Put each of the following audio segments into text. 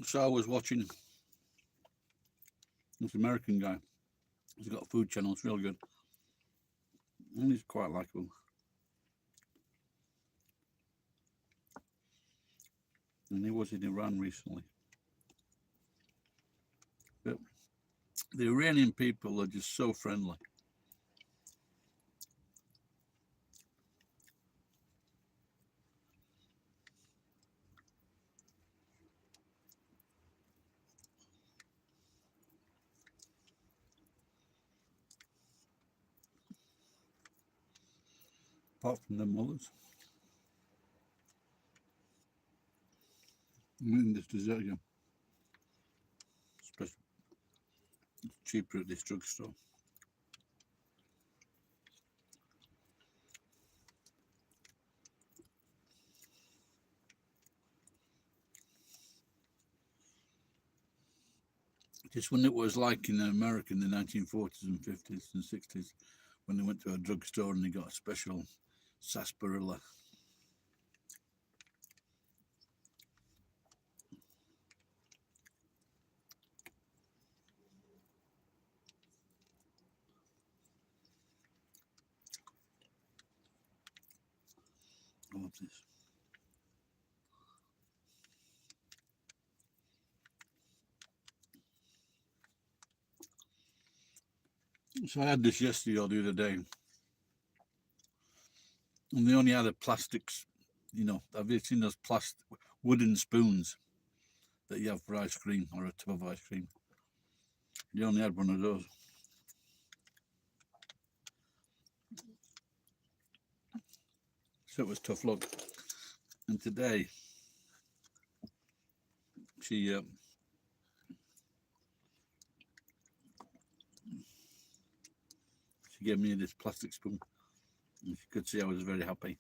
So I was watching this American guy. He's got a food channel. It's real good. And he's quite likable. And he was in Iran recently. But the Iranian people are just so friendly. Apart from the mullahs. I'm eating this dessert again. Special. It's cheaper at this drugstore. Just when it was like in America in the 1940s and 50s and 60s, when they went to a drugstore and they got a special sarsaparilla. I love this. So I had this yesterday or the other day, and they only had a plastics, have you seen those plastic wooden spoons that you have for ice cream or a tub of ice cream? They only had one of those. So it was tough luck. And today, she gave me this plastic spoon. And she could see I was very happy.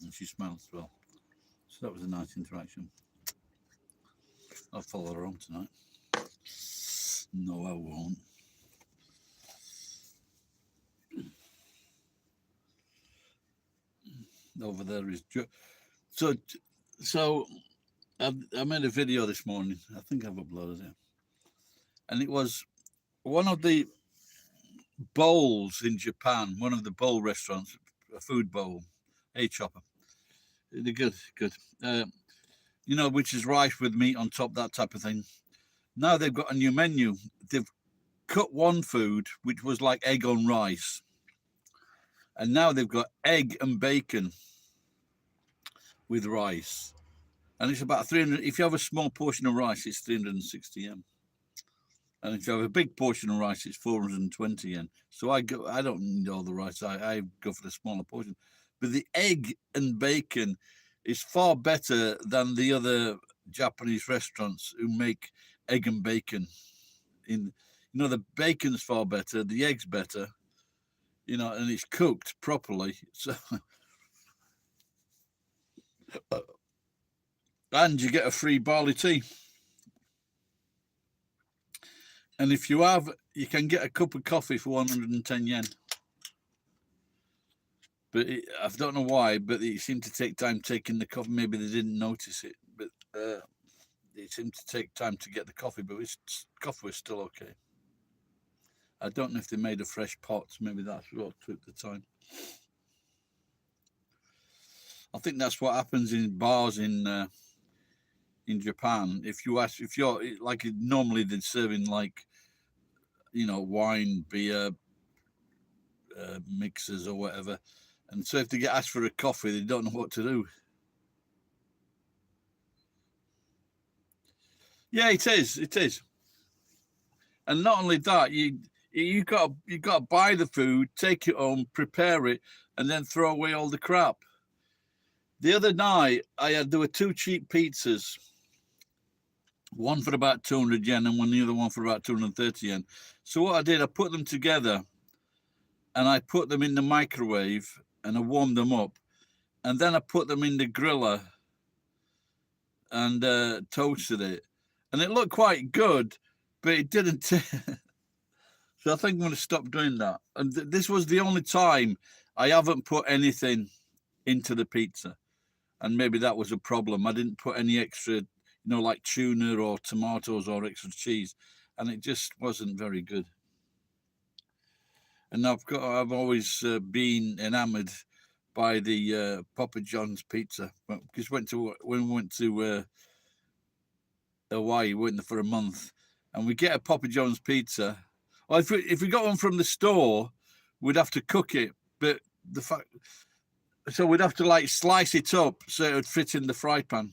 And she smiled as well. So that was a nice interaction. I'll follow her home tonight. No, I won't. Over there is so I made a video this morning. I think I've uploaded it. And it was one of the bowls in Japan, one of the bowl restaurants, a food bowl, a chopper. They're good. Which is rice with meat on top, that type of thing. Now they've got a new menu. They've cut one food, which was like egg on rice. And now they've got egg and bacon with rice. And it's about 300. If you have a small portion of rice, it's 360 yen. And if you have a big portion of rice, it's 420 yen. So I don't need all the rice. I go for the smaller portion. But the egg and bacon is far better than the other Japanese restaurants who make egg and bacon. The bacon's far better, the egg's better, and it's cooked properly. So, and you get a free barley tea. And if you can get a cup of coffee for 110 yen. But I don't know why, but it seemed to take time taking the coffee. Maybe they didn't notice it, but it seemed to take time to get the coffee. But coffee was still okay. I don't know if they made a fresh pot. Maybe that's what took the time. I think that's what happens in bars in Japan. If you're like normally they're serving like, wine, beer, mixers or whatever. And so if they get asked for a coffee, they don't know what to do. Yeah, it is. And not only that, you got to buy the food, take it home, prepare it, and then throw away all the crap. The other night, there were two cheap pizzas. One for about 200 yen and the other one for about 230 yen. So what I did, I put them together and I put them in the microwave and I warmed them up. And then I put them in the griller and toasted it. And it looked quite good, but it didn't. So I think I'm going to stop doing that. And this was the only time I haven't put anything into the pizza. And maybe that was a problem. I didn't put any extra, you know, like tuna or tomatoes or extra cheese, and it just wasn't very good. And I've always been enamored by the Papa John's pizza because when we went to Hawaii, we went there for a month, and we get a Papa John's pizza. Well, if we got one from the store, we'd have to cook it, but the fact so we'd have to like slice it up so it would fit in the fry pan.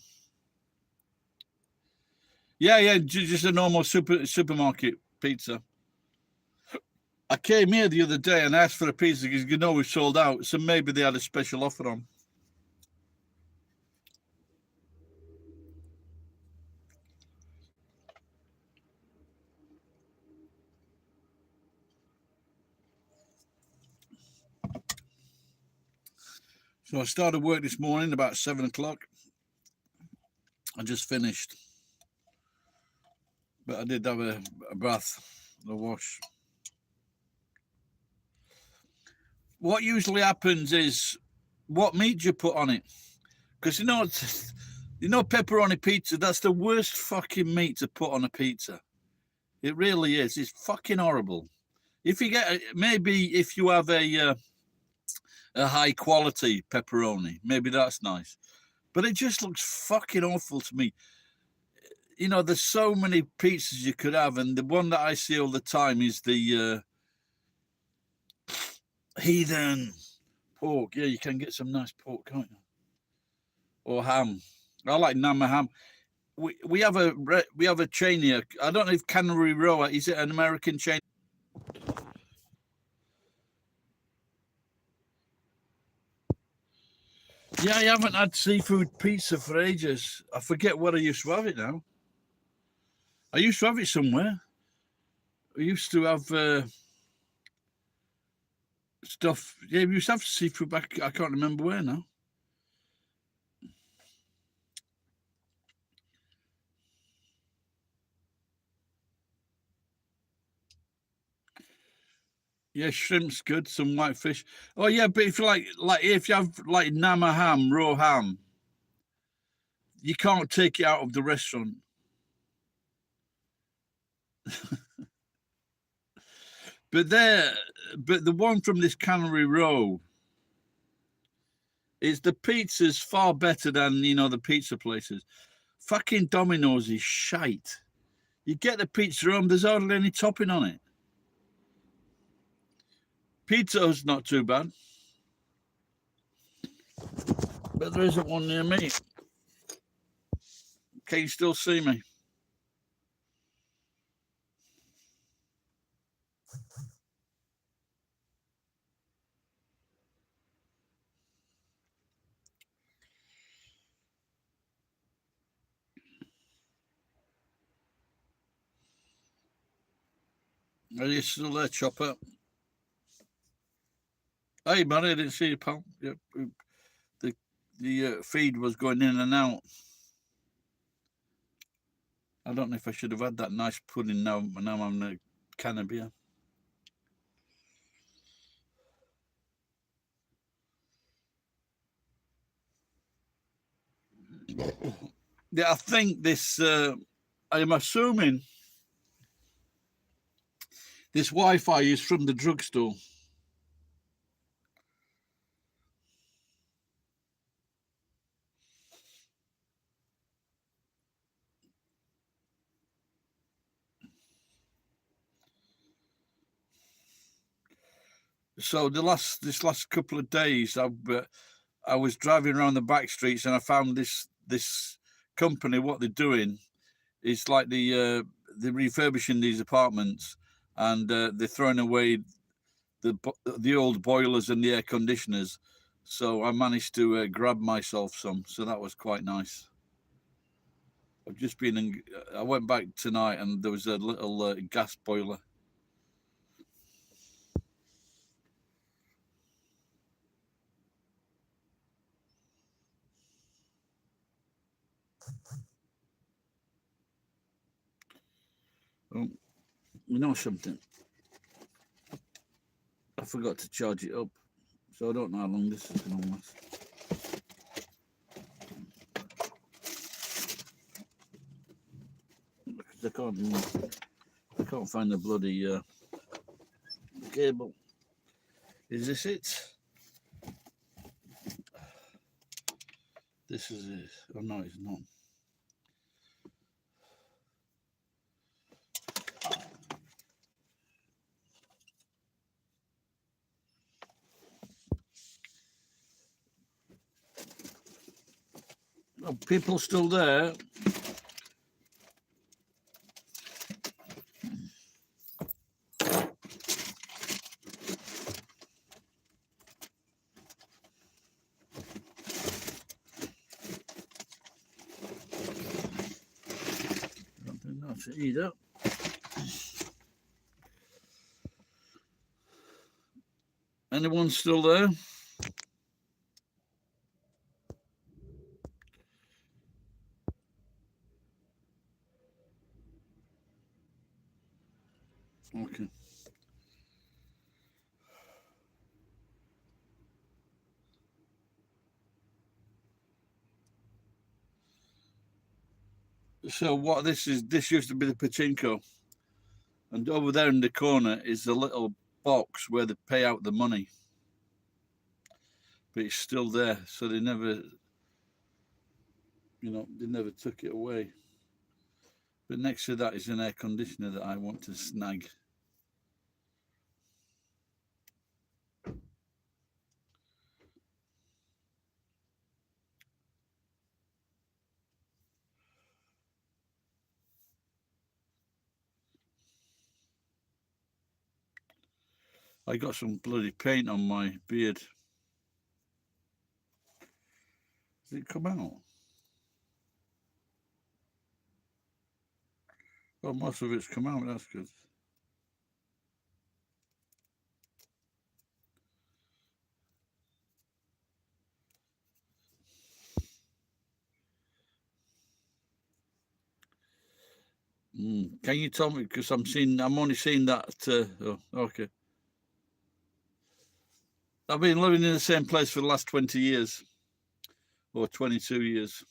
Yeah, just a normal supermarket pizza. I came here the other day and asked for a pizza because you know we sold out, so maybe they had a special offer on. So I started work this morning about 7 o'clock. I just finished, but I did have a bath, a wash. What usually happens is, what meat do you put on it? Because you know pepperoni pizza. That's the worst fucking meat to put on a pizza. It really is. It's fucking horrible. If you get maybe if you have a high quality pepperoni, maybe that's nice. But it just looks fucking awful to me. You know, there's so many pizzas you could have, and the one that I see all the time is the heathen pork. Yeah, you can get some nice pork, can't you? Or ham. I like Nama ham. We have a chain here. I don't know if Cannery Row is it an American chain? Yeah, I haven't had seafood pizza for ages. I forget where I used to have it now. I used to have it somewhere. I used to have stuff. Yeah, we used to have seafood back. I can't remember where now. Yeah, shrimp's good. Some white fish. Oh yeah, but if you like if you have like Nama ham, raw ham, you can't take it out of the restaurant. But the one from this Cannery Row is the pizza's far better than the pizza places. Fucking Domino's is shite. You get the pizza home, there's hardly any topping on it. Pizza's not too bad, but there isn't one near me. Can you still see me? Are you still there, Chopper? Hey, man, I didn't see you, pal. Yep. The feed was going in and out. I don't know if I should have had that nice pudding now. Now I'm a can of beer. Yeah, I think this. I'm assuming this Wi-Fi is from the drugstore. So this last couple of days, I was driving around the back streets and I found this company. What they're doing is like they're refurbishing these apartments, and they're throwing away the old boilers and the air conditioners. So I managed to grab myself some. So that was quite nice. I've just been in, I went back tonight and there was a little gas boiler. Oh, you know something? I forgot to charge it up, so I don't know how long this is going to last. I can't find the bloody cable. Is this it? This is it. Oh no, it's not. Oh, people still there? I don't think that's it either. Anyone still there? Okay. So what this is, this used to be the pachinko. And over there in the corner is the little box where they pay out the money. But it's still there. So they never, they never took it away. But next to that is an air conditioner that I want to snag. I got some bloody paint on my beard. Did it come out? Well, most of it's come out, that's good. Can you tell me, because I'm only seeing that, oh, okay. I've been living in the same place for the last 20 years, or 22 years.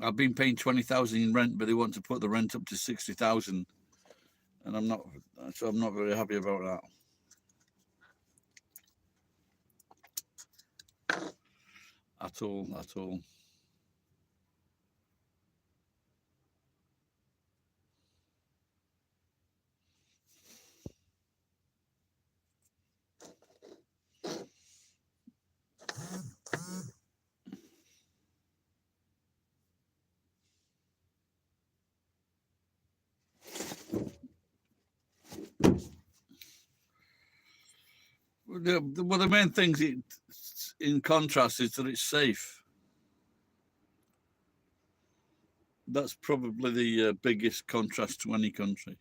I've been paying 20,000 in rent, but they want to put the rent up to 60,000, and I'm not very happy about that at all. Well, the main thing, in contrast, is that it's safe. That's probably the biggest contrast to any country.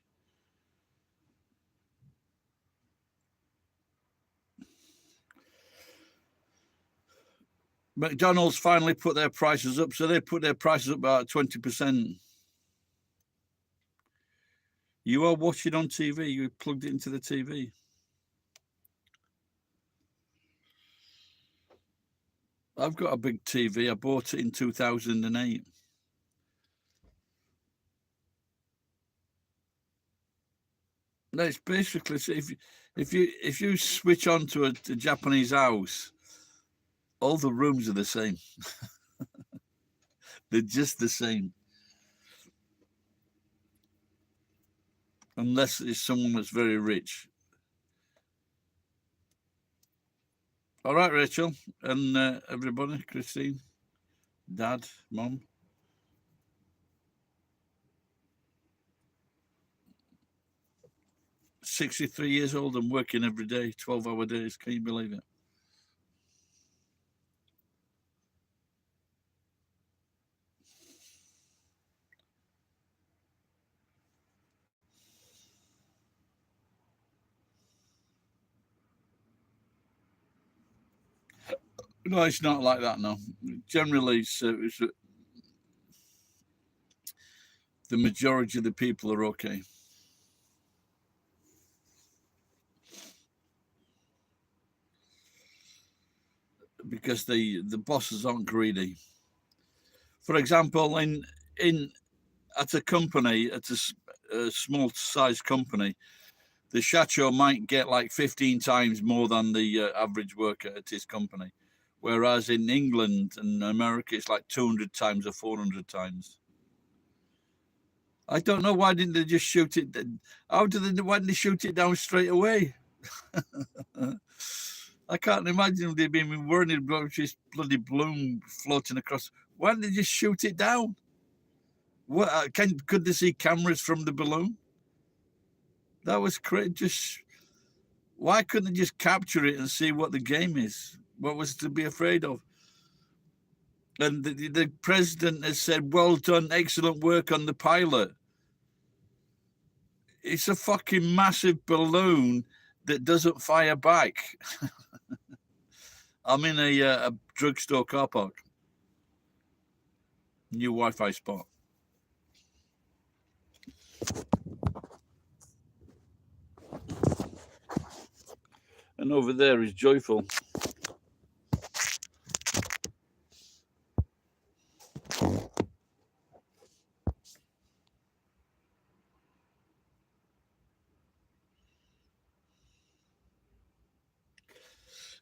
McDonald's finally put their prices up, so they put their prices up about 20%. You are watching on TV. You plugged it into the TV. I've got a big TV. I bought it in 2008. No, it's basically, so if you switch on to a Japanese house, all the rooms are the same. They're just the same, unless it's someone that's very rich. All right, Rachel, and everybody, Christine, Dad, Mom. 63 years old and working every day, 12-hour days. Can you believe it? No, it's not like that. No, generally, the majority of the people are okay. because the bosses aren't greedy. For example, in at a company, at a small size company, the Chacho might get like 15 times more than the average worker at his company, whereas in England and America it's like 200 times or 400 times. I don't know, why didn't they just shoot it? Why didn't they shoot it down straight away? I can't imagine they've been worrying about this bloody balloon floating across. Why didn't they just shoot it down? What could they see cameras from the balloon? That was crazy. Just why couldn't they just capture it and see what the game is? What was to be afraid of? And the president has said, "Well done, excellent work on the pilot." It's a fucking massive balloon that doesn't fire back. I'm in a drugstore car park. New Wi-Fi spot. And over there is Joyful.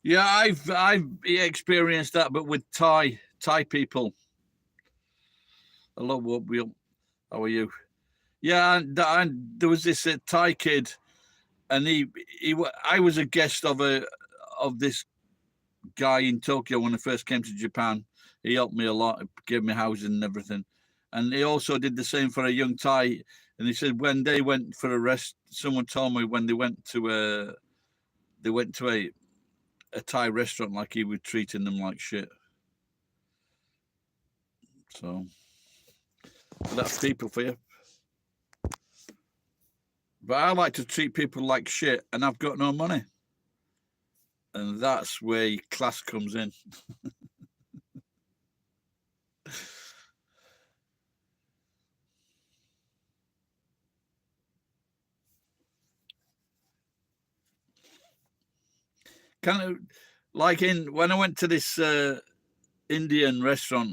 Yeah, I've experienced that, but with Thai people. Hello, Will. How are you? Yeah, and there was this Thai kid, and I was a guest of this guy in Tokyo when I first came to Japan. He helped me a lot, gave me housing and everything, and he also did the same for a young Thai. And he said when they went for a rest, someone told me when they went to a Thai restaurant, like he was treating them like shit. So that's people for you. But I like to treat people like shit, and I've got no money. And that's where class comes in. Kind of like when I went to this Indian restaurant,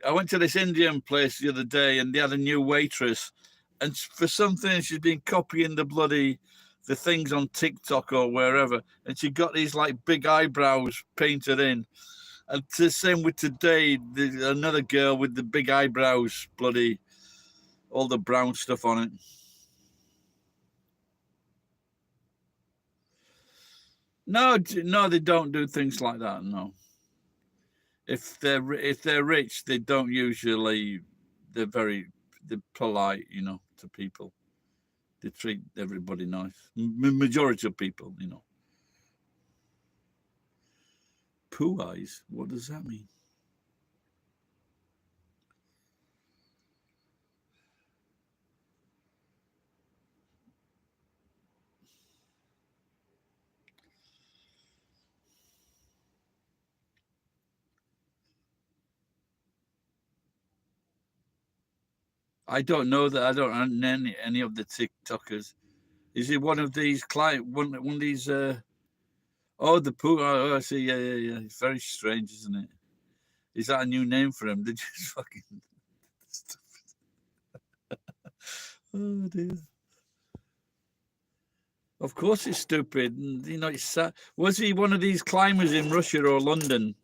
I went to this Indian place the other day, and they had a new waitress, and for something she's been copying the things on TikTok or wherever, and she got these like big eyebrows painted in. And the same with today, another girl with the big eyebrows, bloody all the brown stuff on it. No, they don't do things like that. No, if they're rich, they don't usually. They're polite, to people. They treat everybody nice. Majority of people, Poo eyes. What does that mean? I don't know that. I don't know any of the TikTokers. Is it one of these one of these? Oh, the poo. Oh, I see. Yeah. It's very strange, isn't it? Is that a new name for him? They just fucking. Oh dear. Of course, it's stupid. And, it's sad. Was he one of these climbers in Russia or London?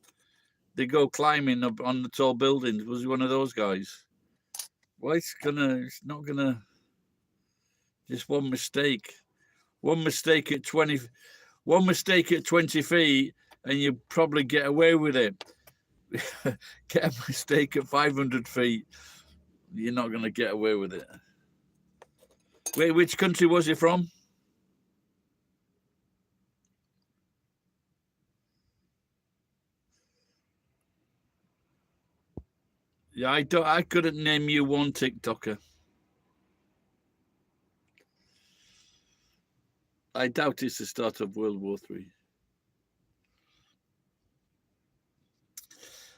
They go climbing up on the tall buildings. Was he one of those guys? Well, it's not gonna. Just one mistake. One mistake at 20 feet, and you probably get away with it. Get a mistake at 500 feet, you're not going to get away with it. Wait, which country was he from? Yeah, I couldn't name you one TikToker. I doubt it's the start of World War III.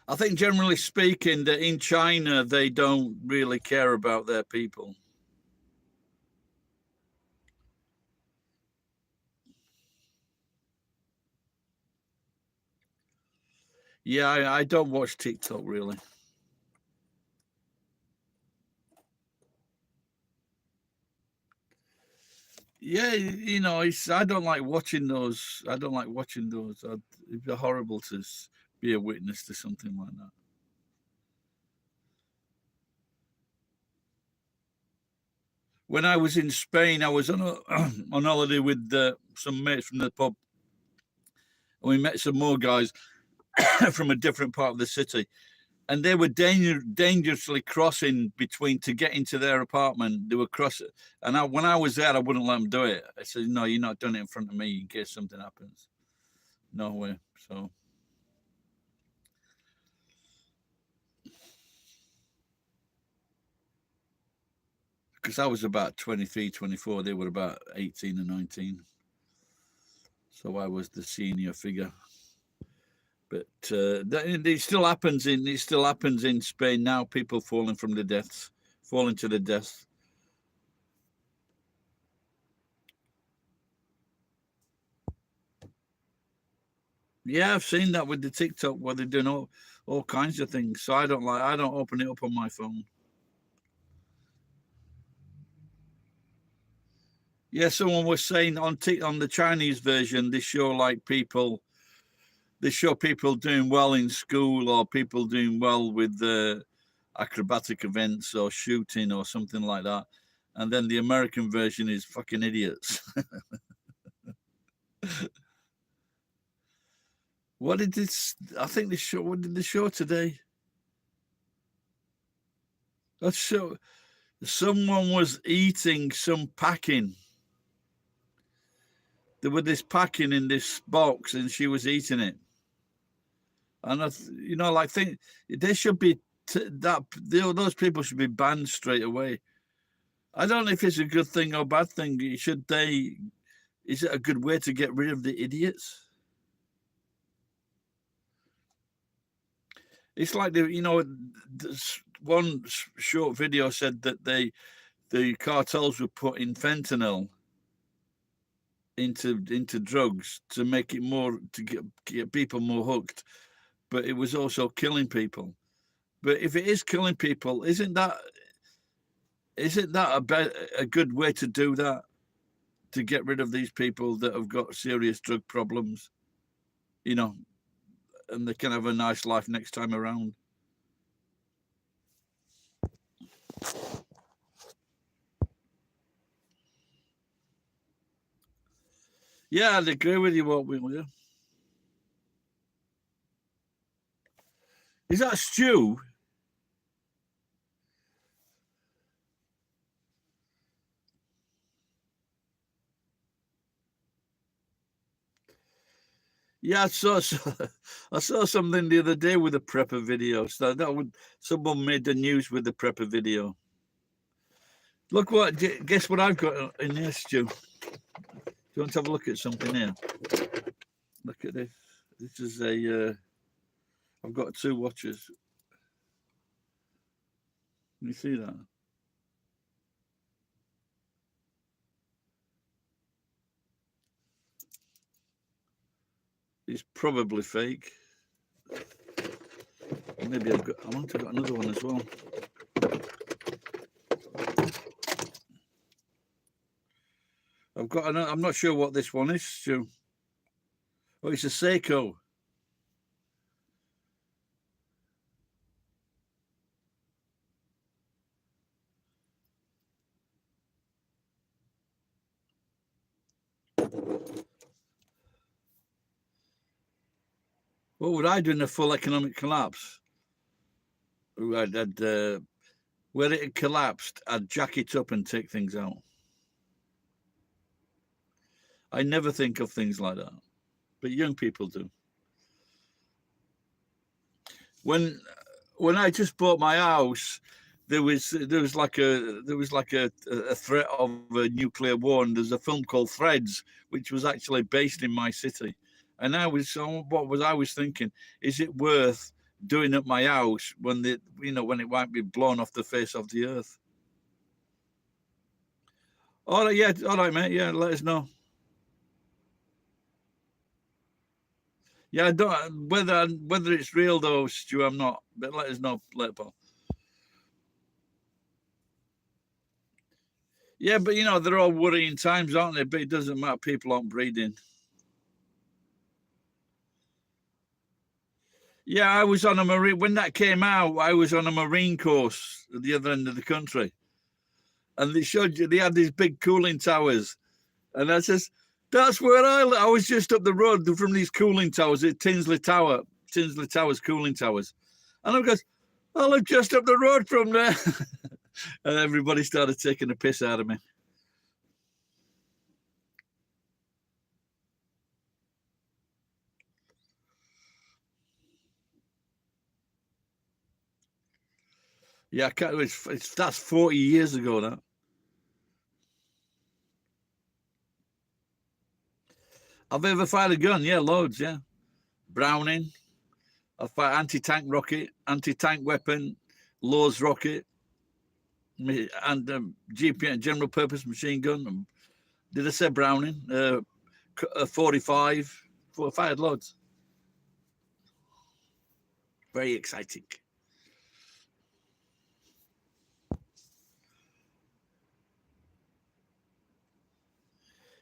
I think, generally speaking, that in China they don't really care about their people. Yeah, I don't watch TikTok really. Yeah, you know, I don't like watching those. I don't like watching those. It'd be horrible to be a witness to something like that. When I was in Spain, I was on on holiday with some mates from the pub, and we met some more guys from a different part of the city, and they were dangerously crossing between to get into their apartment. They were crossing, and when I was there, I wouldn't let them do it. I said, "No, you're not doing it in front of me in case something happens." No way. So. Because I was about 23, 24, they were about 18 and 19. So I was the senior figure. But it still happens in Spain now. People falling to the deaths. Yeah, I've seen that with the TikTok where they're doing all kinds of things. So I don't open it up on my phone. Yeah, someone was saying on the Chinese version, they show people doing well in school or people doing well with the acrobatic events or shooting or something like that. And then the American version is fucking idiots. What did this? I think they show. What did they show today? Let's show. Someone was eating some packing. There was this packing in this box, and she was eating it. And like think they should be those people should be banned straight away. I don't know if it's a good thing or bad thing. Should they? Is it a good way to get rid of the idiots? It's like one short video said that the cartels were putting fentanyl into drugs to make it more to get people more hooked, but it was also killing people. But if it is killing people, isn't that a good way to do that, to get rid of these people that have got serious drug problems, you know, and they can have a nice life next time around? Yeah, I'd agree with you. What we do. Is that Stew? Yeah, I saw something the other day with a prepper video. So someone made the news with the prepper video. Look guess what I've got in here, Stu. Do you want to have a look at something here? Look at this. This is I've got two watches. Can you see that? It's probably fake. Maybe I want to got another one as well. I'm not sure what this one is, Stu. Oh, it's a Seiko. What would I do in a full economic collapse? Where it had collapsed, I'd jack it up and take things out. I never think of things like that, but young people do. When I just bought my house, there was like a threat of a nuclear war, and there's a film called Threads, which was actually based in my city. And I was thinking, is it worth doing up my house when when it might be blown off the face of the earth? All right, yeah, all right, mate. Yeah, let us know. Yeah, I don't whether it's real though, Stu. I'm not. But let us know later. Yeah, but they're all worrying times, aren't they? But it doesn't matter. People aren't breeding. Yeah, I was on a marine when that came out. I was on a marine course at the other end of the country, and they showed you they had these big cooling towers, and I says, "That's where I was just up the road from these cooling towers at Tinsley Towers cooling towers," and I goes, "I live just up the road from there," and everybody started taking a piss out of me. Yeah, I can't, that's 40 years ago now. Have I ever fired a gun? Yeah, loads, yeah. Browning. I've fired anti-tank rocket, anti-tank weapon, Lawes rocket, and GPM, general purpose machine gun. Did I say Browning? 45. Fired loads. Very exciting.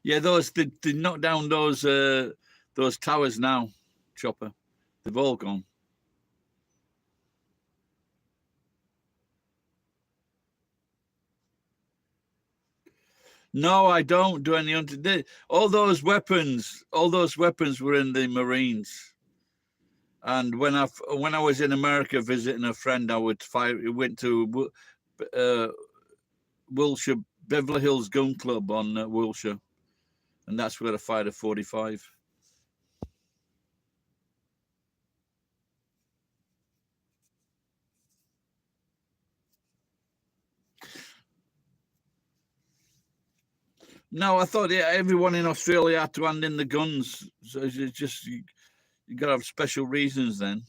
Yeah, they knocked down those towers now, Chopper. They've all gone. No, I don't do any hunting. All those weapons were in the Marines. And when I was in America visiting a friend, I would fire. We went to Wilshire Beverly Hills Gun Club on Wilshire, and that's where I fired a 45. No, I thought everyone in Australia had to hand in the guns. So it's just you got to have special reasons then.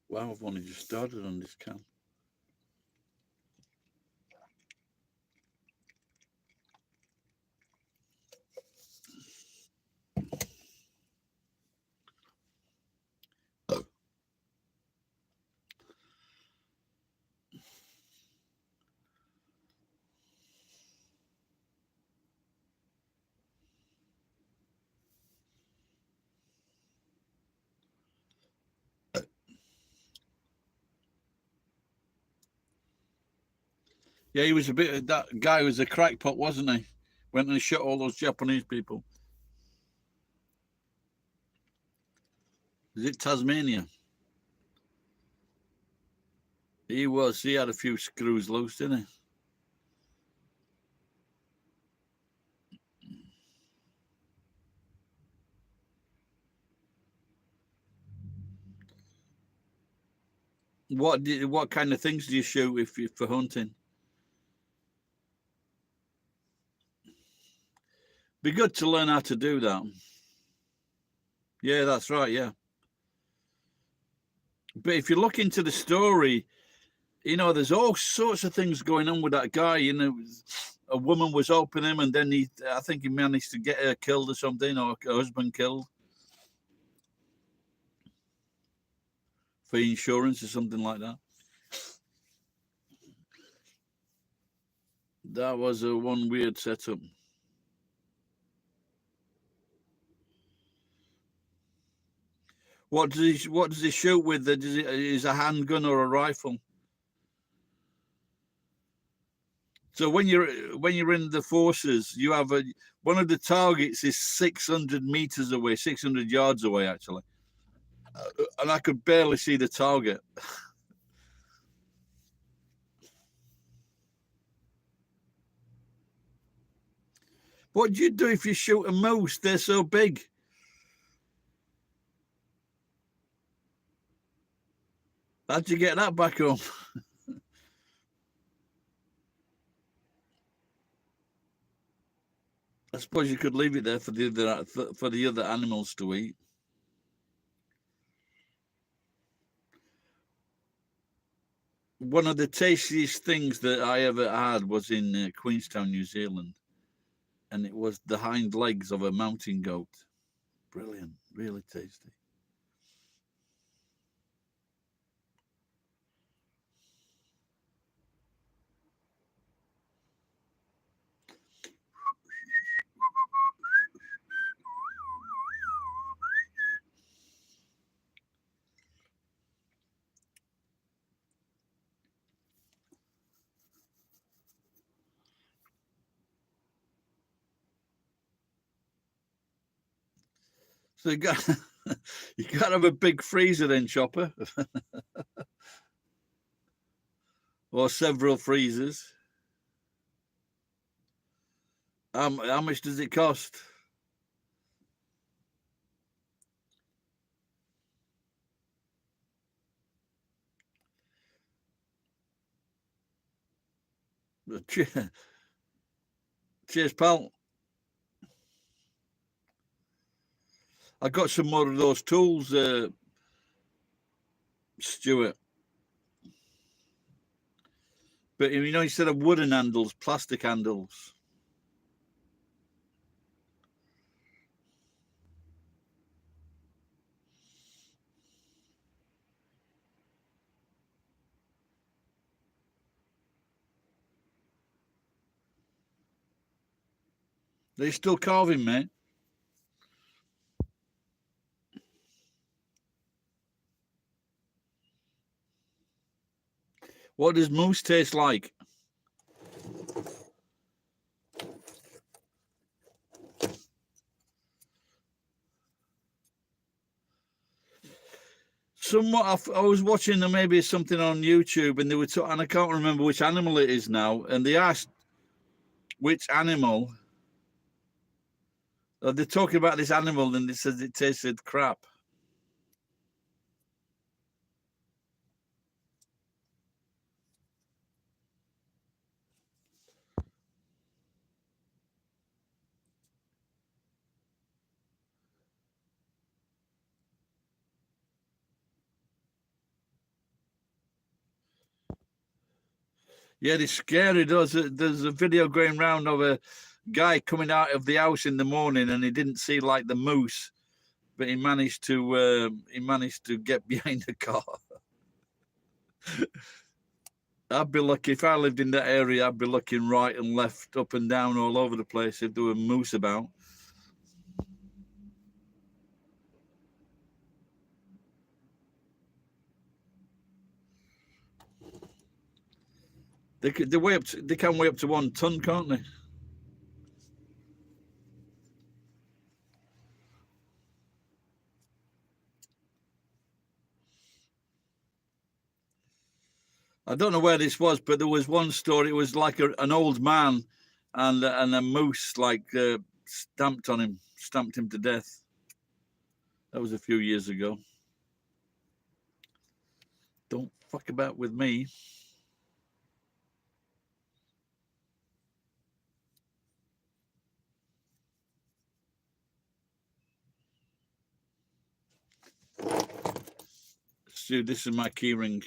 Wow, I've only just started on this can. Yeah, he was that guy was a crackpot, wasn't he? Went and shot all those Japanese people. Is it Tasmania? He was. He had a few screws loose, didn't he? What kind of things do you shoot if you for hunting? Be good to learn how to do that. Yeah, that's right. Yeah, but if you look into the story, there's all sorts of things going on with that guy. A woman was helping him, and then I think he managed to get her killed or something, or her husband killed for insurance or something like that. That was a one weird setup. What does he shoot with? Is a handgun or a rifle? So when you're in the forces, you have one of the targets is 600 meters away, 600 yards away actually, and I could barely see the target. What do you do if you shoot a moose? They're so big. How'd you get that back home? I suppose you could leave it there for the other animals to eat. One of the tastiest things that I ever had was in Queenstown, New Zealand. and it was the hind legs of a mountain goat. Brilliant, really tasty. So you got you got to have a big freezer then, Chopper, or several freezers. How much does it cost? Cheers, pal. I got some more of those tools, Stuart. But you know, instead of wooden handles, plastic handles. They're still carving, mate. What does mousse taste like? Somewhat. I was watching maybe something on YouTube, and they were and I can't remember which animal it is now. And they asked which animal. They're talking about this animal, and it says it tasted crap. Yeah, it's scary. There's a video going round of a guy coming out of the house in the morning, and he didn't see like the moose, but he managed to get behind the car. I'd be lucky if I lived in that area. I'd be looking right and left, up and down, all over the place if there were moose about. They can weigh up to 1 ton, can't they? I don't know where this was, but there was one story. It was like an old man, and a moose like stamped him to death. That was a few years ago. Don't fuck about with me. Stu, this is my key ring.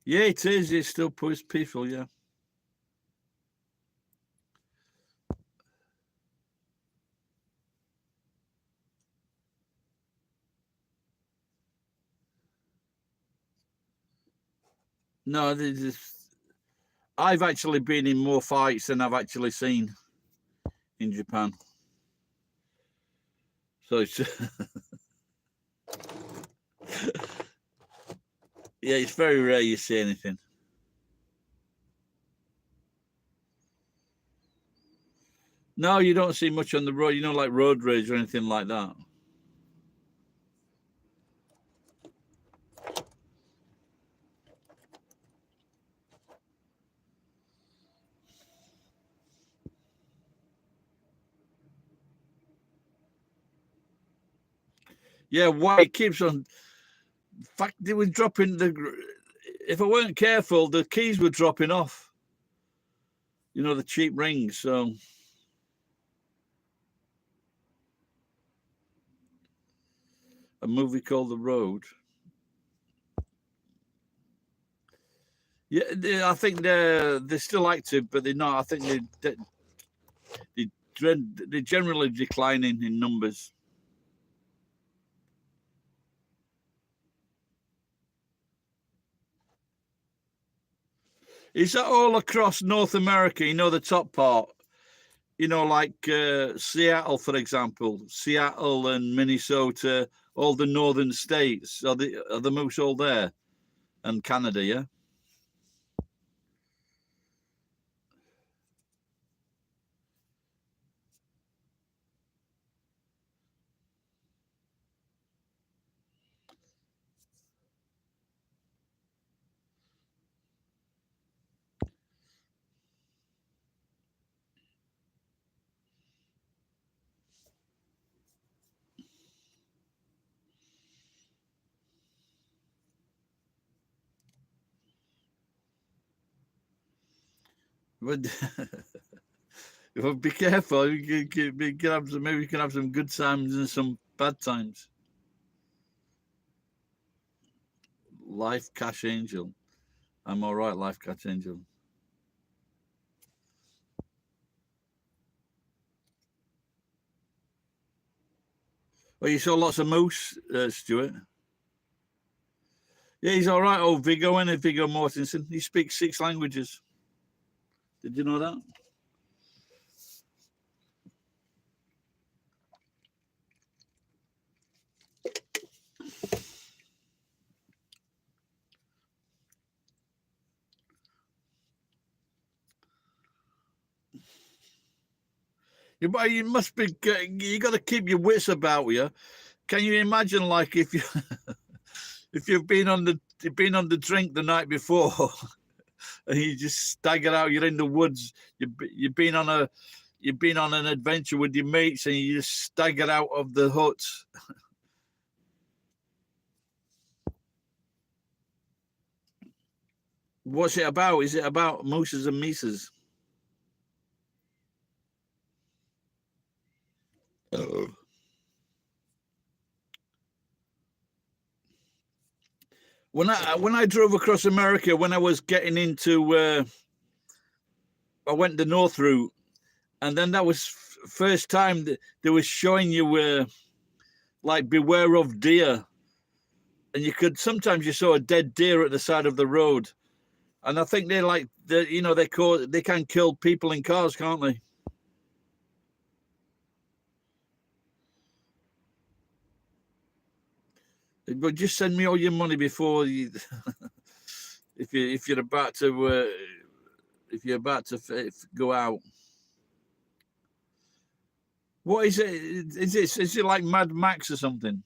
Yeah, it is. It's still peaceful, yeah. No, I've actually been in more fights than I've actually seen in Japan. So it's yeah, it's very rare you see anything. No, you don't see much on the road, like road rage or anything like that. Yeah, why it keeps on. In fact, they were dropping if I weren't careful, the keys were dropping off. The cheap rings. So a movie called The Road. Yeah, I think they're still active, but they're not. I think they're generally declining in numbers. Is that all across North America? You know, the top part. You know, like Seattle, for example, Seattle and Minnesota, all the northern states. Are the moose all there? And Canada, yeah. But well, be careful. You can have some, maybe you can have some good times and some bad times. Life Cash Angel. I'm all right, Life Cash Angel. Well, you saw lots of moose, Stuart. Yeah, he's all right. Oh, Viggo, and Viggo Mortensen. He speaks 6 languages. Did you know that? You must be. You got to keep your wits about you. Can you imagine, like, if you if you've been on the drink the night before, and you just stagger out? You're in the woods. You've been on an adventure with your mates, and you just stagger out of the hut. What's it about? Is it about mooses and mises? Oh. When I drove across America, when I was getting into, I went the north route, and then that was first time that they was showing you like beware of deer, and sometimes you saw a dead deer at the side of the road, and I think they can kill people in cars, can't they? But just send me all your money before you, if you're about to go out. What is it? Is it like Mad Max or something?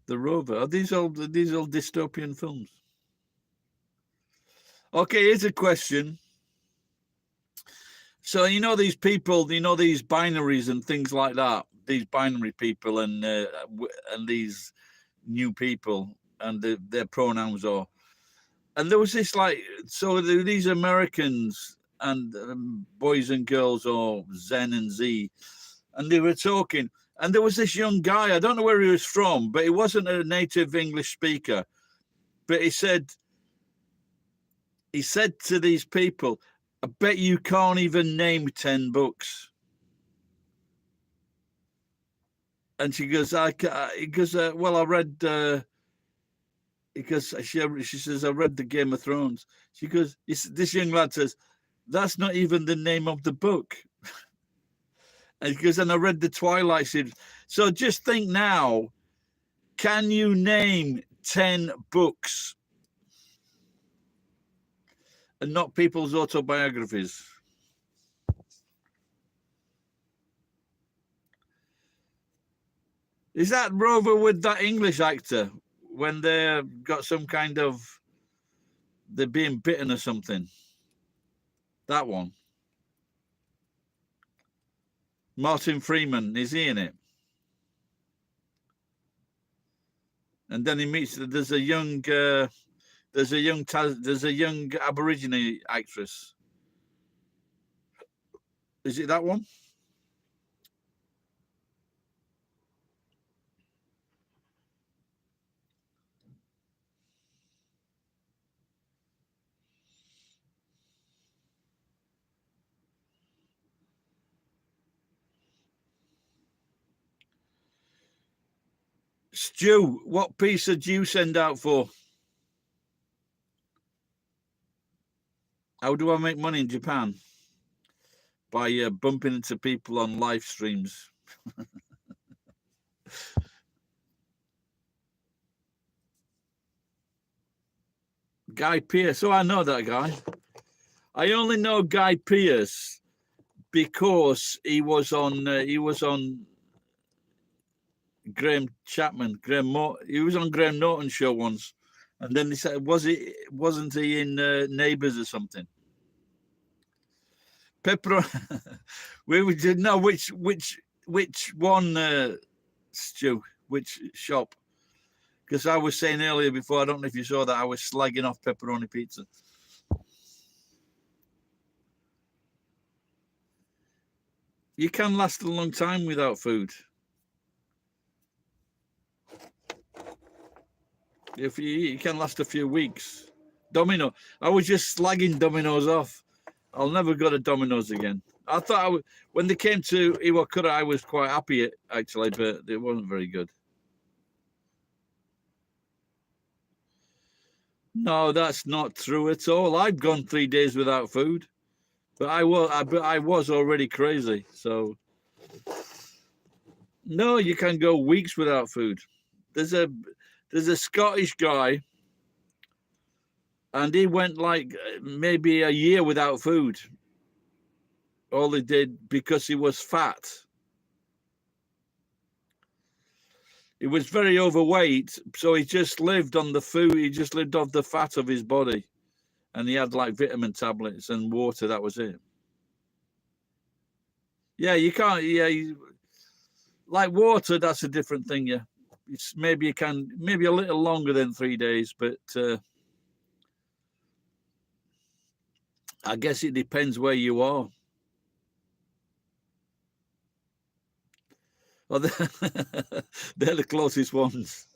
The Rover. Are these all dystopian films? Okay, here's a question. So you know these people, these binaries and things like that. These binary people and these new people and their pronouns are. And there was this these Americans and boys and girls or Zen and Z, and they were talking. And there was this young guy. I don't know where he was from, but he wasn't a native English speaker. But he said to these people, I bet you can't even name 10 books. And she goes, he goes, well, I read, because she says, I read the Game of Thrones. She goes, this young lad says, that's not even the name of the book. And he goes, and I read the Twilight series. So just think now, can you name 10 books? And not people's autobiographies. Is that Rover with that English actor when they've got some kind of, they're being bitten or something? That one. Martin Freeman, is he in it? And then he meets, there's a young Aborigine actress. Is it that one? Stu, what pizza do you send out for? How do I make money in Japan? By bumping into people on live streams. Guy Pearce. Oh, I know that guy. I only know Guy Pearce because he was on Graham Chapman. He was on Graham Norton's show once, and then they said, wasn't he in Neighbours or something? We didn't know which one, Stu, which shop. Because I was saying earlier before, I don't know if you saw that, I was slagging off pepperoni pizza. You can last a long time without food. If you can last a few weeks. Domino. I was just slagging Domino's off. I'll never go to Domino's again. I thought when they came to Iwakura, I was quite happy actually, but it wasn't very good. No, that's not true at all. I've gone 3 days without food, but I was already crazy. So no, you can go weeks without food. There's a Scottish guy, and he went like maybe a year without food. All he did because he was fat. He was very overweight, so he just lived on the food. He just lived off the fat of his body, and he had like vitamin tablets and water. That was it. Yeah, you can't. Yeah, like water. That's a different thing. Yeah, it's maybe a little longer than 3 days, but I guess it depends where you are. Well, they're the closest ones.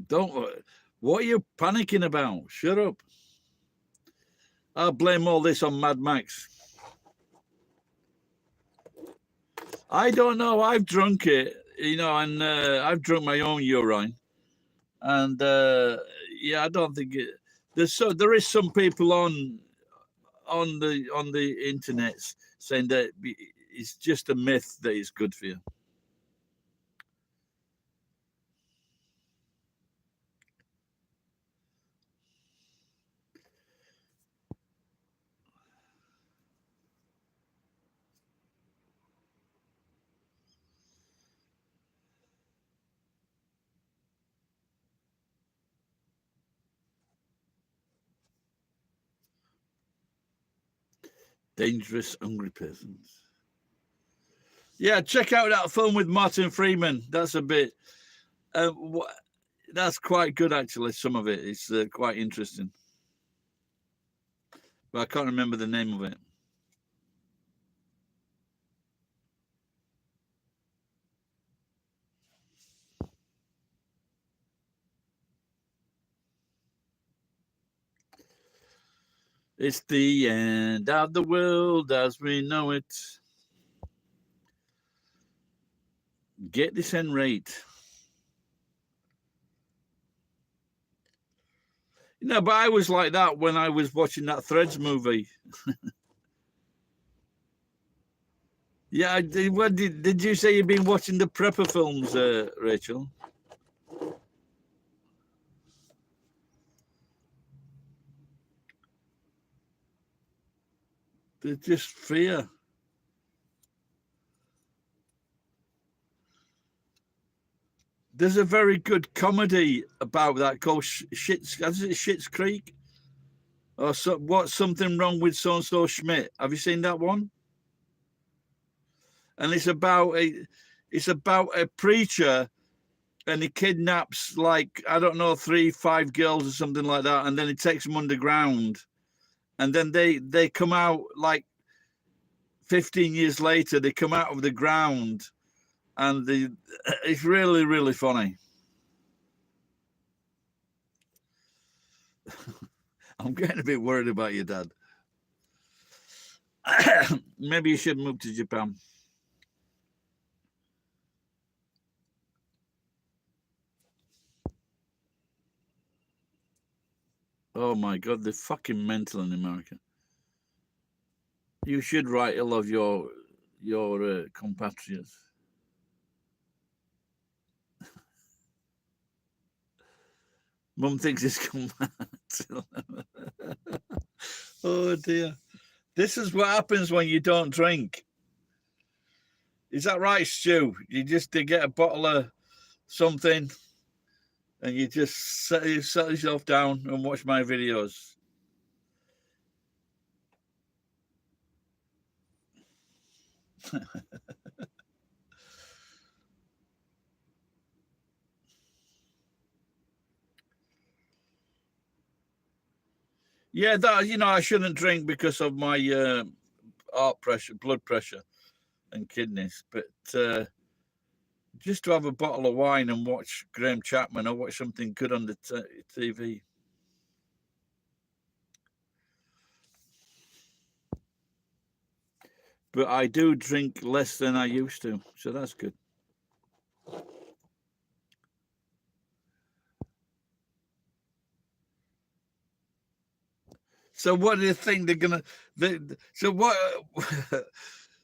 What are you panicking about? Shut up. I'll blame all this on Mad Max. I don't know. I've drunk it, and I've drunk my own urine. And yeah, I don't think it. There is some people on the internet saying that it's just a myth that it's good for you. Dangerous Hungry Persons. Yeah, check out that film with Martin Freeman. That's a bit. That's quite good, actually. Some of it is quite interesting, but I can't remember the name of it. It's the end of the world as we know it. Get this end right. But I was like that when I was watching that Threads movie. Yeah, did you say you've been watching the Prepper films, Rachel? They're just fear. There's a very good comedy about that called Schitt's Creek, or what's something wrong with so and so Schmidt. Have you seen that one? And it's about a preacher and he kidnaps, like, I don't know, 3-5 girls or something like that, and then he takes them underground, and then they come out like 15 years later. They come out of the ground, and it's really, really funny. I'm getting a bit worried about you, Dad. Maybe you should move to Japan. Oh my God, they're fucking mental in America. You should write ill of your compatriots. Mum thinks it's come out. Oh dear. This is what happens when you don't drink. Is that right, Stu? You just get a bottle of something and you just set yourself down and watch my videos. Yeah, that, you know, I shouldn't drink because of my heart pressure, blood pressure, and kidneys. But just to have a bottle of wine and watch Graham Chapman or watch something good on the TV. But I do drink less than I used to, so that's good. So what do you think they're gonna? So what?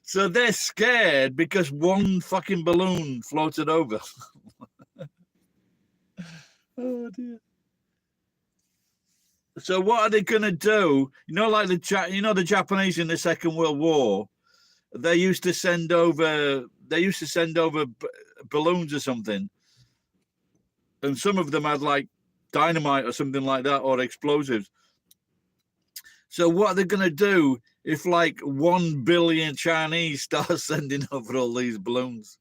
So they're scared because one fucking balloon floated over. Oh dear. So what are they gonna do? You know, like the Japanese in the Second World War, they used to send over balloons or something, and some of them had like dynamite or something like that, or explosives. So what are they going to do if like 1 billion Chinese start sending over all these balloons?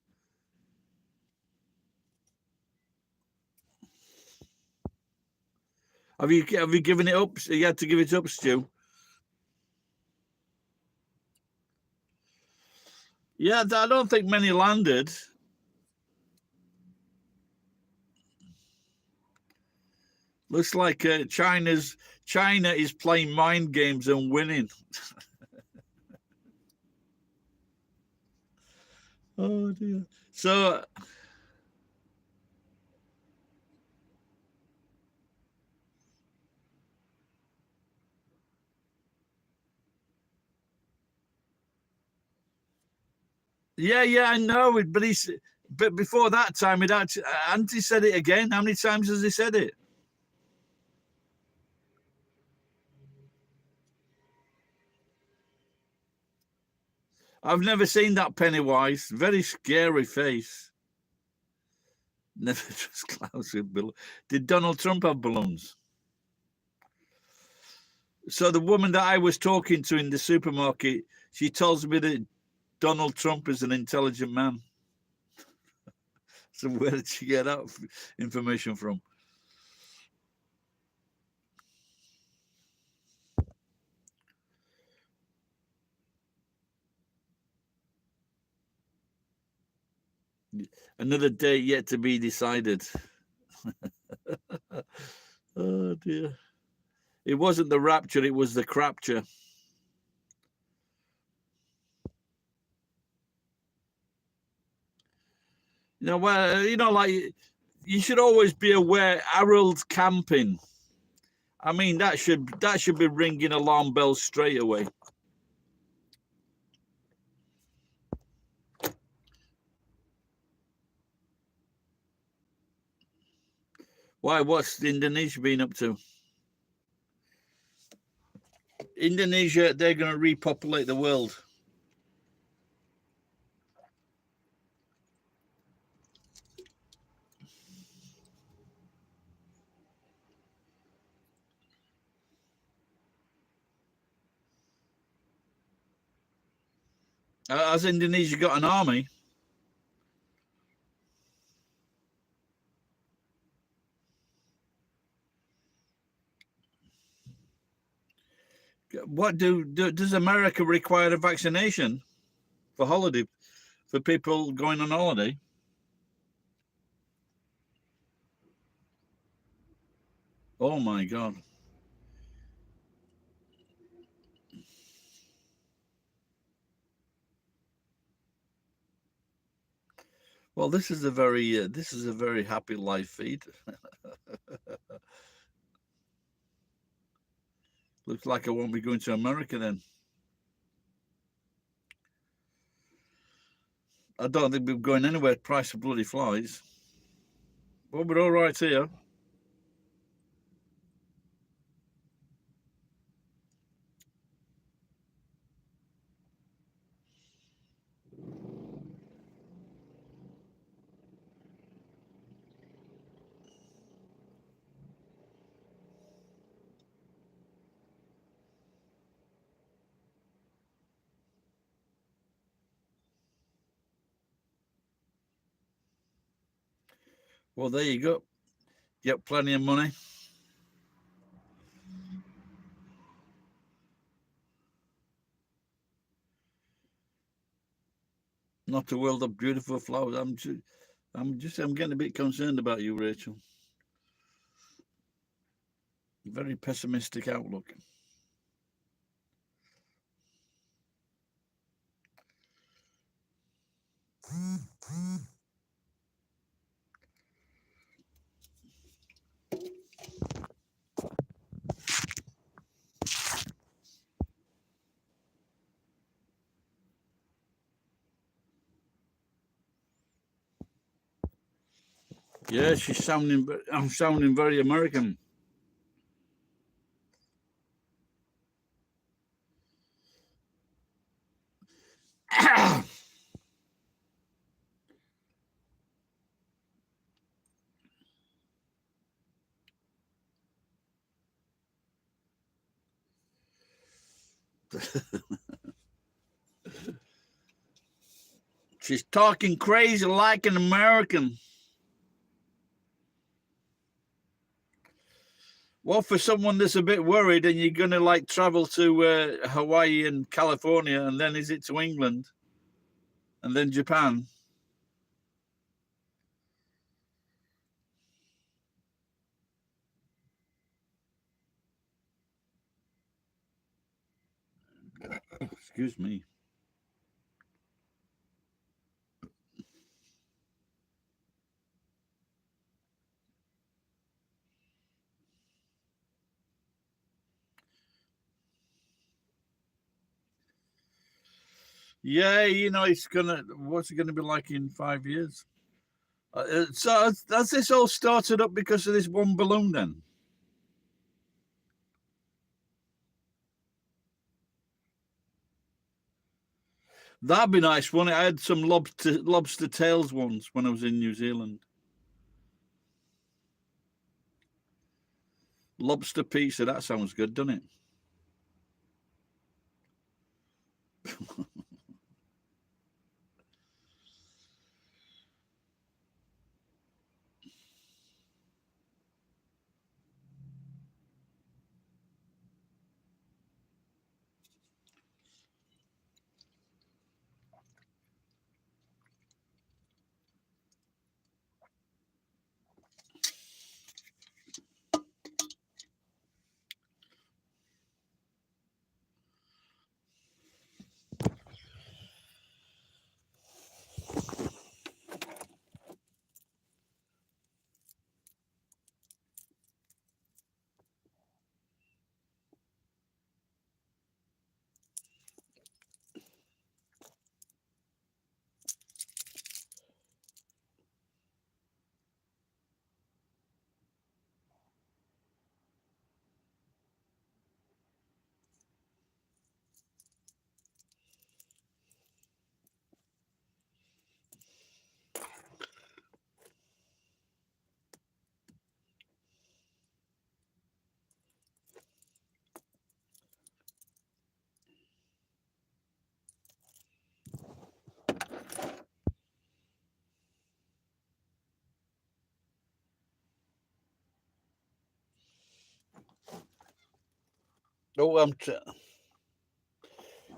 Have you given it up? You had to give it up, Stu. Yeah, I don't think many landed. Looks like China is playing mind games and winning. Oh dear. So yeah, I know it, but before that time, hadn't he said it again? How many times has he said it? I've never seen that Pennywise. Very scary face. Never trust clouds with balloons. Did Donald Trump have balloons? So the woman that I was talking to in the supermarket, she tells me that Donald Trump is an intelligent man. So where did she get that information from? Another date yet to be decided. Oh dear. It wasn't the rapture, it was the crapture. Like you should always be aware. Harold's camping. I mean, that should be ringing alarm bells straight away. Why? What's Indonesia been up to? Indonesia, they're going to repopulate the world. Has Indonesia got an army? what does America require a vaccination for holiday, for people going on holiday? Oh my God. Well, this is a very happy live feed. Looks like I won't be going to America then. I don't think we're going anywhere. Price of bloody flies. Well, we're all right here. Well, there you go. Get plenty of money. Not a world of beautiful flowers. I'm getting a bit concerned about you, Rachel. Very pessimistic outlook. Yeah, I'm sounding very American. She's talking crazy like an American. Well, for someone that's a bit worried and you're going to like travel to Hawaii and California, and then is it to England and then Japan? Excuse me. Yeah, what's it gonna be like in 5 years? So has this all started up because of this one balloon then? That'd be nice, wouldn't it? I had some lobster tails once when I was in New Zealand. Lobster pizza, that sounds good, doesn't it? Oh,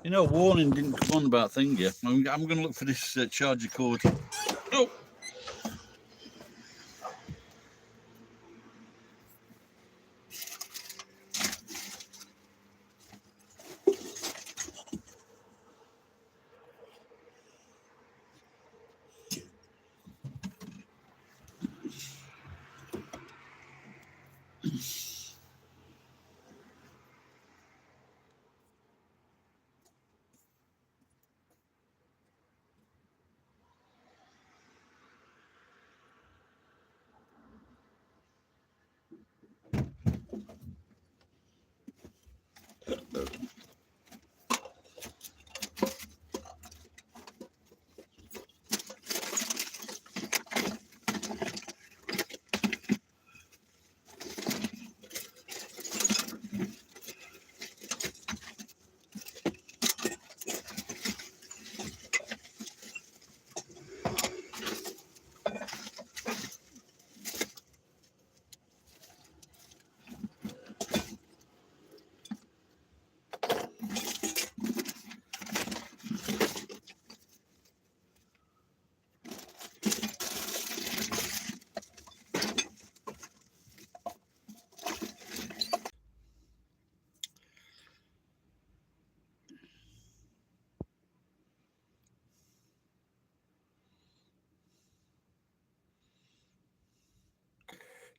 You know, warning didn't come on about thing yet. I'm going to look for this charger cord. Oh.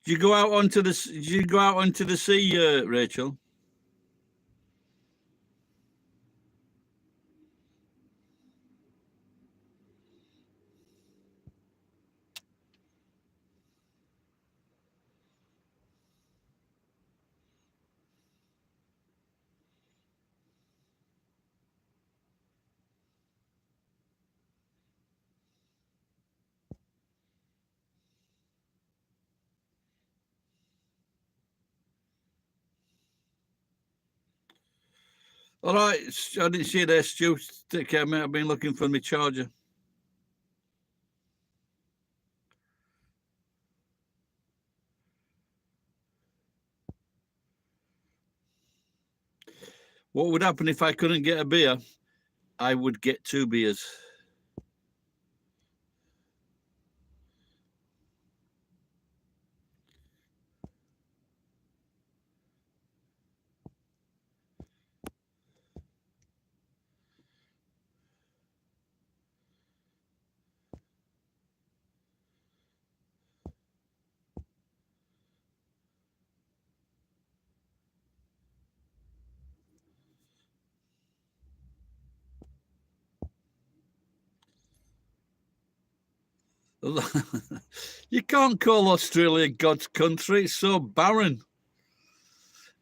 Did you go out onto the? Did you go out onto the sea, Rachel? All right, I didn't see you there, Stu. Take care, mate. I've been looking for my charger. What would happen if I couldn't get a beer? I would get 2 beers. You can't call Australia God's country. It's so barren.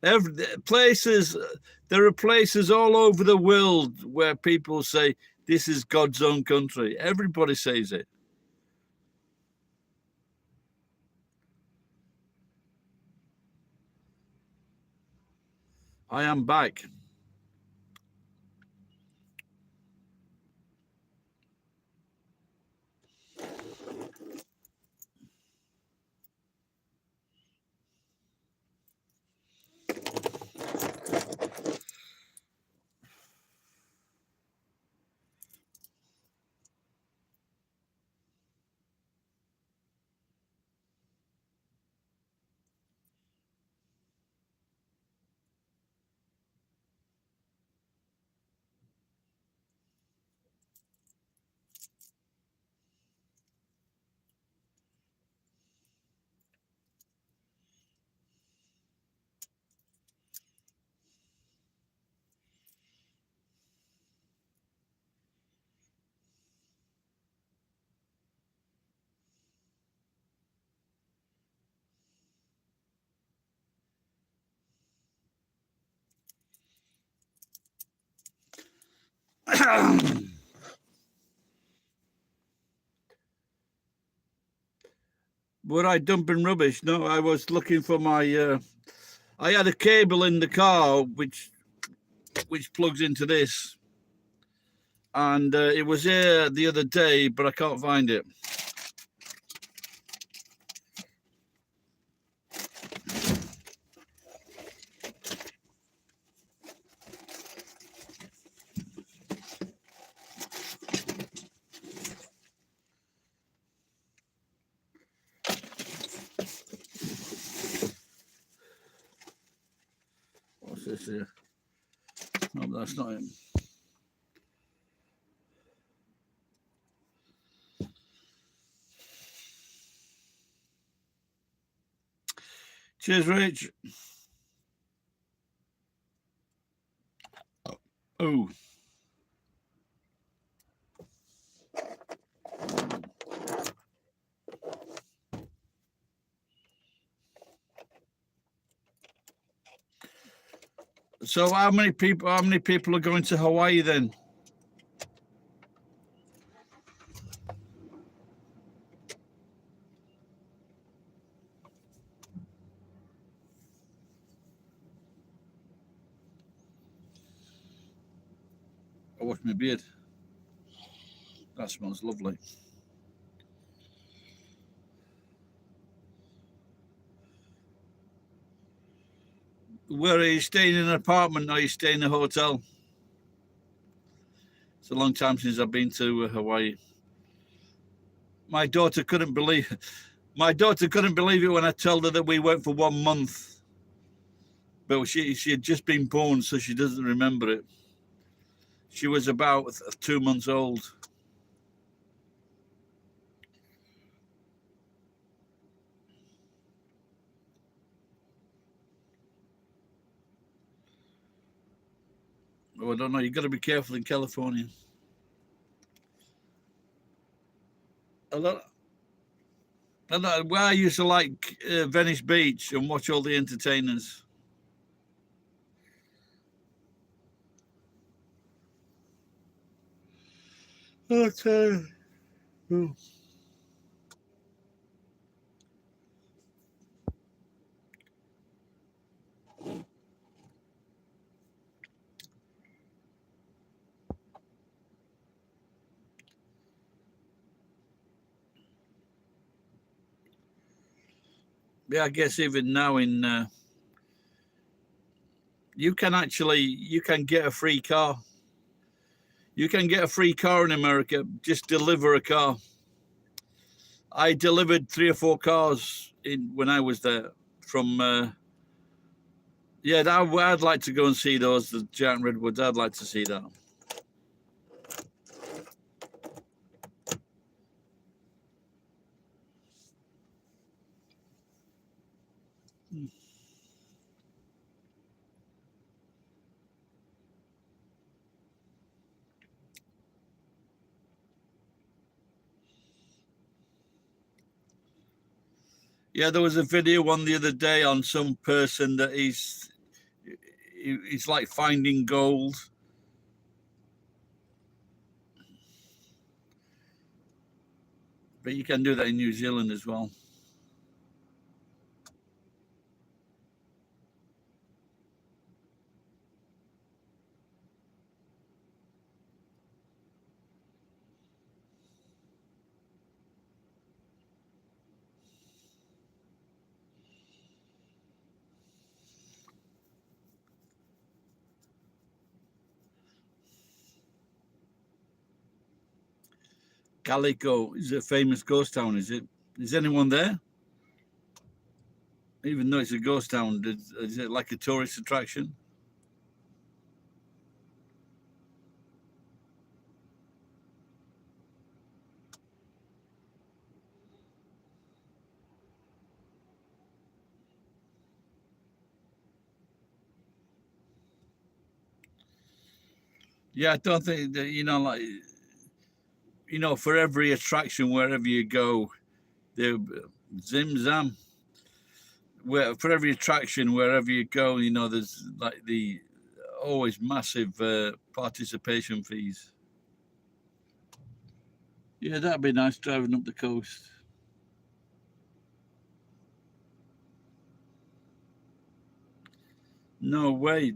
There are places all over the world where people say this is God's own country. Everybody says it. I am back. Were I dumping rubbish? No, I was looking for my. I had a cable in the car which plugs into this, and it was here the other day, but I can't find it. this here? No, that's not it. Cheers, Rich. Oh. So how many people are going to Hawaii then? I wash my beard. That smells lovely. Where are you staying, in an apartment or are you staying in a hotel? It's a long time since I've been to Hawaii. My daughter couldn't believe it when I told her that we went for 1 month. But she had just been born, so she doesn't remember it. She was about 2 months old. Oh, I don't know. You've got to be careful in California. Where I used to like Venice Beach and watch all the entertainers. Okay. Oh. Yeah, I guess even now you can get a free car. You can get a free car in America. Just deliver a car. I delivered 3 or 4 cars when I was there from. Yeah, I'd like to go and see those, the giant redwoods. I'd like to see that. Yeah, there was a video one the other day on some person that he's like finding gold. But you can do that in New Zealand as well. Calico is a famous ghost town, is it? Is anyone there? Even though it's a ghost town, is it like a tourist attraction? Yeah, I don't think that, for every attraction, wherever you go, the zim zam. For every attraction, wherever you go, there's like the always massive participation fees. Yeah, that'd be nice driving up the coast. No way.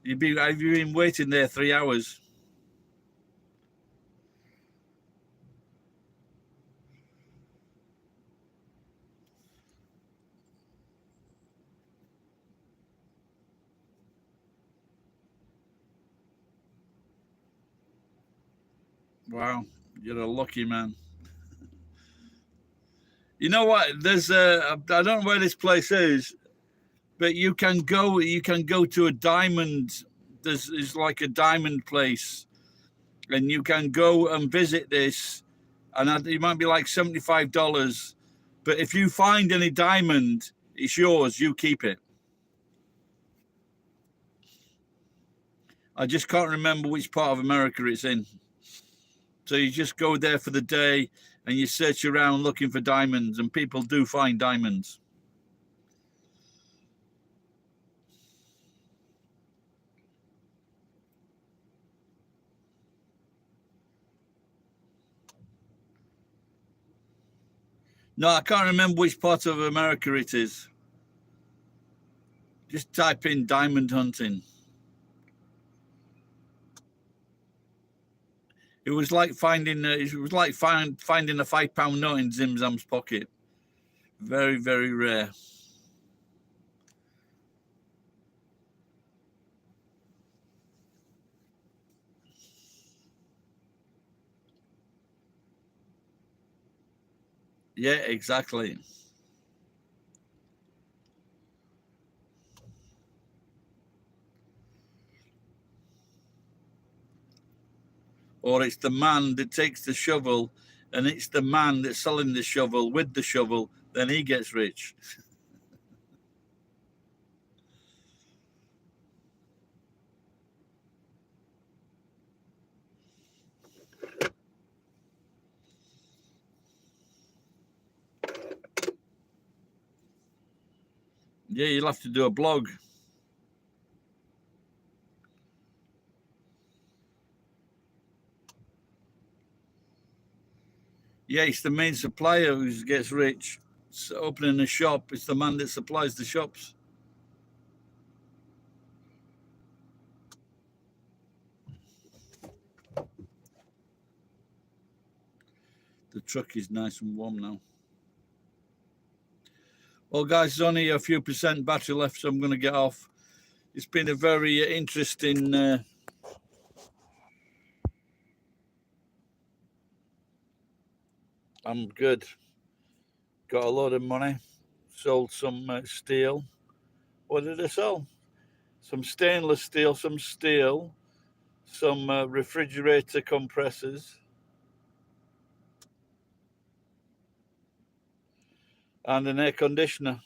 Have you been waiting there 3 hours? Wow, you're a lucky man. You know what? There's I don't know where this place is, But you can go to a diamond. There's like a diamond place, and you can go and visit this, and it might be like $75. But if you find any diamond, it's yours. You keep it. I just can't remember which part of America it's in. So you just go there for the day and you search around looking for diamonds, and people do find diamonds. No, I can't remember which part of America it is. Just type in diamond hunting. It was like finding a £5 note in Zimzam's pocket. Very, very rare. Yeah, exactly. Or it's the man that takes the shovel, and it's the man that's selling the shovel with the shovel, then he gets rich. Yeah, you'll have to do a blog. Yeah, it's the main supplier who gets rich. It's opening a shop, it's the man that supplies the shops. The truck is nice and warm now. Well, guys, there's only a few percent battery left, so I'm going to get off. It's been a very interesting... I'm good. Got a lot of money. Sold some steel. What did I sell? Some stainless steel, some steel, some refrigerator compressors, and an air conditioner.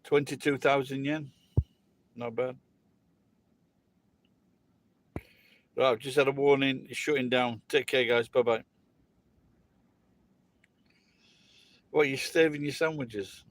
22,000 yen. Not bad. Right, I've just had a warning. It's shutting down. Take care, guys. Bye-bye. What, you're staving your sandwiches?